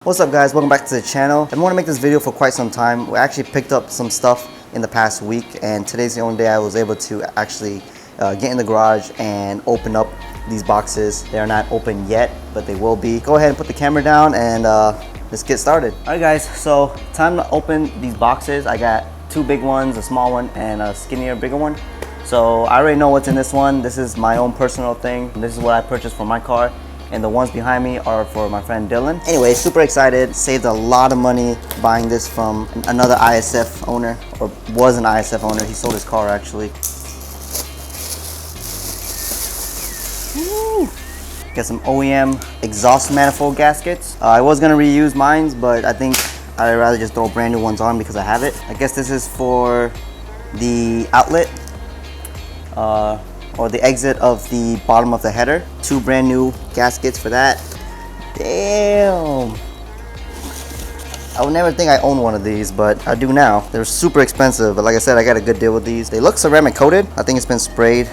What's up guys, welcome back to the channel. I've been wanting to make this video for quite some time. We actually picked up some stuff in the past week and today's the only day I was able to actually get in the garage and open up these boxes. They are not open yet, but they will be. Go ahead and put the camera down and let's get started. Alright guys, so time to open these boxes. I got two big ones, a small one and a skinnier, bigger one. So I already know what's in this one. This is my own personal thing. This is what I purchased for my car. And the ones behind me are for my friend Dylan. Anyway, super excited. Saved a lot of money buying this from another ISF owner, or was an ISF owner. He sold his car actually. Woo. Got some OEM exhaust manifold gaskets. I was gonna reuse mine, but I think I'd rather just throw brand new ones on because I have it. I guess this is for the outlet. Or the exit of the bottom of the header. Two brand new gaskets for that. Damn. I would never think I own one of these, but I do now. They're super expensive, but like I said, I got a good deal with these. They look ceramic coated. I think it's been sprayed.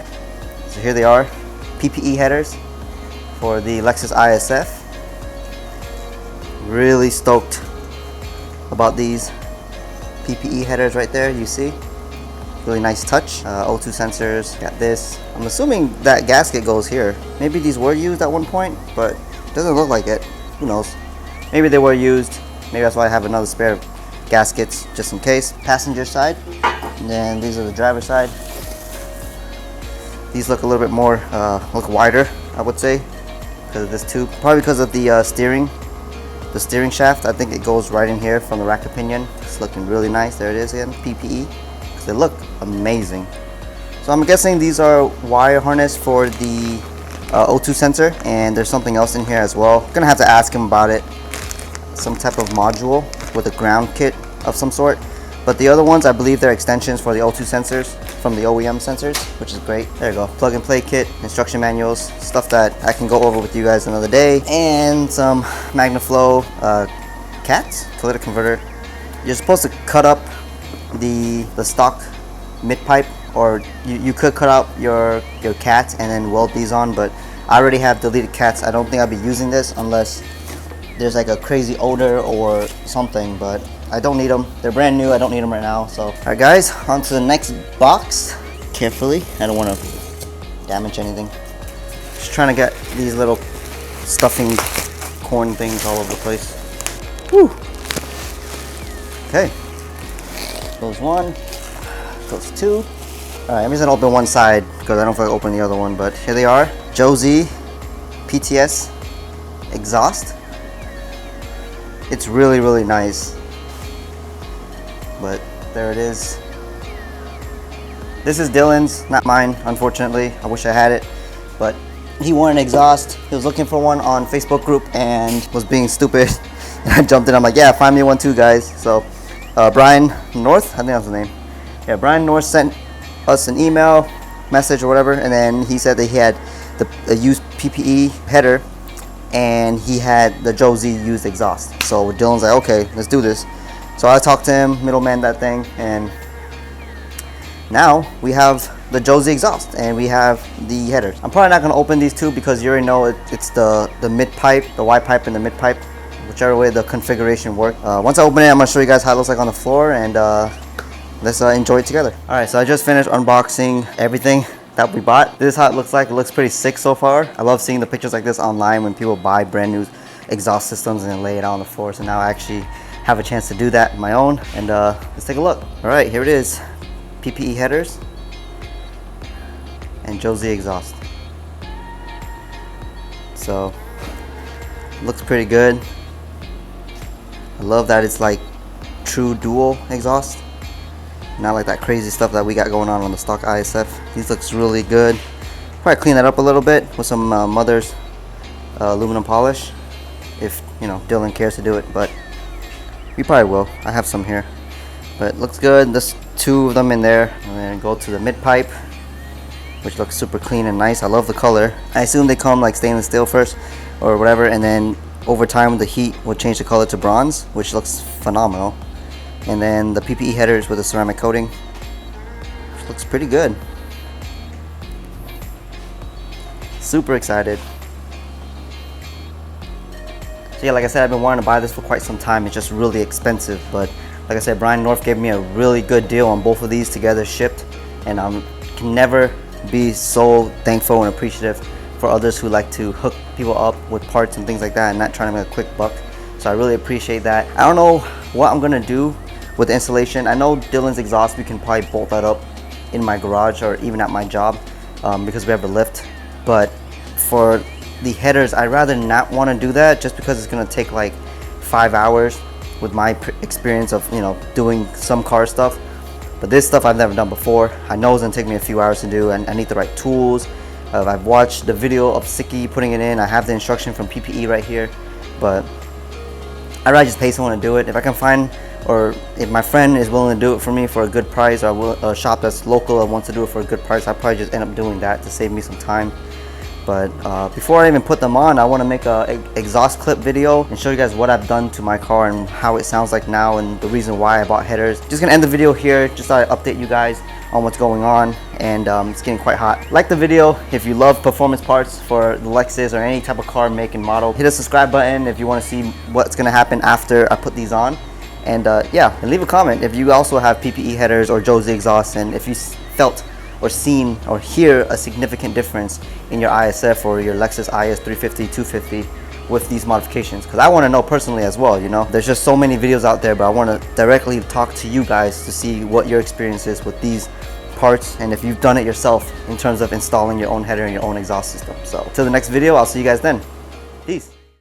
So here they are. PPE headers for the Lexus ISF. Really stoked about these PPE headers right there, you see. Really nice touch. O2 sensors, got this. I'm assuming that gasket goes here. Maybe these were used at one point, but it doesn't look like it. Who knows? Maybe they were used. Maybe that's why I have another spare gaskets just in case. Passenger side, and then these are the driver side. These look a little bit more, look wider, I would say, because of this tube. Probably because of the steering shaft. I think it goes right in here from the rack of pinion. It's looking really nice. There it is again, PPE. They look amazing. So I'm guessing these are wire harness for the O2 sensor, and there's something else in here as well. I'm gonna have to ask him about it. Some type of module with a ground kit of some sort. But the other ones, I believe they're extensions for the O2 sensors from the OEM sensors, which is great. There you go, plug and play kit, instruction manuals, stuff that I can go over with you guys another day. And some MagnaFlow cats, catalytic converter. You're supposed to cut up the stock mid pipe, or you could cut out your cats and then weld these on, but I already have deleted cats. I don't think I'll be using this unless there's like a crazy odor or something, but I don't need them. They're brand new. I don't need them right now. So alright guys, on to the next box. Carefully, I don't want to damage anything. Just trying to get these little stuffing corn things all over the place. Whew. Okay. Goes one, goes two. Alright, I'm just gonna open one side because I don't feel like opening the other one, but here they are. JoeZ PTS exhaust. It's really, really nice. But there it is. This is Dylan's, not mine, unfortunately. I wish I had it, but he wanted an exhaust. He was looking for one on Facebook group and was being stupid. I jumped in, I'm like, yeah, find me one too, guys. So Brian North, I think that's the name. Yeah, Brian North sent us an email, message or whatever, and then he said that he had the used PPE header and he had the JoeZ used exhaust. So Dylan's like, okay, let's do this. So I talked to him, middleman that thing, and now we have the JoeZ exhaust and we have the headers. I'm probably not gonna open these two because you already know it's the mid pipe, the Y pipe and the mid pipe. Whichever way the configuration works. Once I open it, I'm gonna show you guys how it looks like on the floor, and let's enjoy it together. All right, so I just finished unboxing everything that we bought. This is how it looks like. It looks pretty sick so far. I love seeing the pictures like this online when people buy brand new exhaust systems and then lay it out on the floor. So now I actually have a chance to do that on my own, and let's take a look. All right, here it is. PPE headers and JoeZ exhaust. So looks pretty good. I love that it's like true dual exhaust, not like that crazy stuff that we got going on the stock ISF. These looks really good. Probably clean that up a little bit with some Mother's aluminum polish, if you know Dylan cares to do it, but we probably will. I have some here, but it looks good. There's two of them in there, and then go to the mid pipe, which looks super clean and nice. I love the color. I assume they come like stainless steel first or whatever, and then over time the heat will change the color to bronze, which looks phenomenal. And then the PPE headers with a ceramic coating, which looks pretty good. Super excited. So So yeah, like I said, I've been wanting to buy this for quite some time. It's just really expensive, but like I said, Brian North gave me a really good deal on both of these together shipped, and I can never be so thankful and appreciative for others who like to hook people up with parts and things like that and not trying to make a quick buck. So I really appreciate that. I don't know what I'm gonna do with the installation. I know Dylan's exhaust, we can probably bolt that up in my garage or even at my job because we have a lift. But for the headers, I'd rather not want to do that just because it's gonna take like 5 hours with my experience of, you know, doing some car stuff. But this stuff I've never done before. I know it's gonna take me a few hours to do, and I need the right tools. I've watched the video of Siki putting it in. I have the instruction from PPE right here, but I'd rather just pay someone to do it. If I can find, or if my friend is willing to do it for me for a good price, or a shop that's local and wants to do it for a good price, I'd probably just end up doing that to save me some time. But before I even put them on, I want to make a exhaust clip video and show you guys what I've done to my car and how it sounds like now and the reason why I bought headers. Just gonna end the video here, just to update you guys on what's going on, and it's getting quite hot. Like the video if you love performance parts for the Lexus or any type of car make and model. Hit the subscribe button if you want to see what's gonna happen after I put these on. And yeah, and leave a comment if you also have PPE headers or JoeZ exhaust, and if you felt or seen or hear a significant difference in your ISF or your Lexus IS 350, 250 with these modifications, because I want to know personally as well. You know, there's just so many videos out there, but I want to directly talk to you guys to see what your experience is with these parts and if you've done it yourself in terms of installing your own header and your own exhaust system. So till the next video, I'll see you guys then.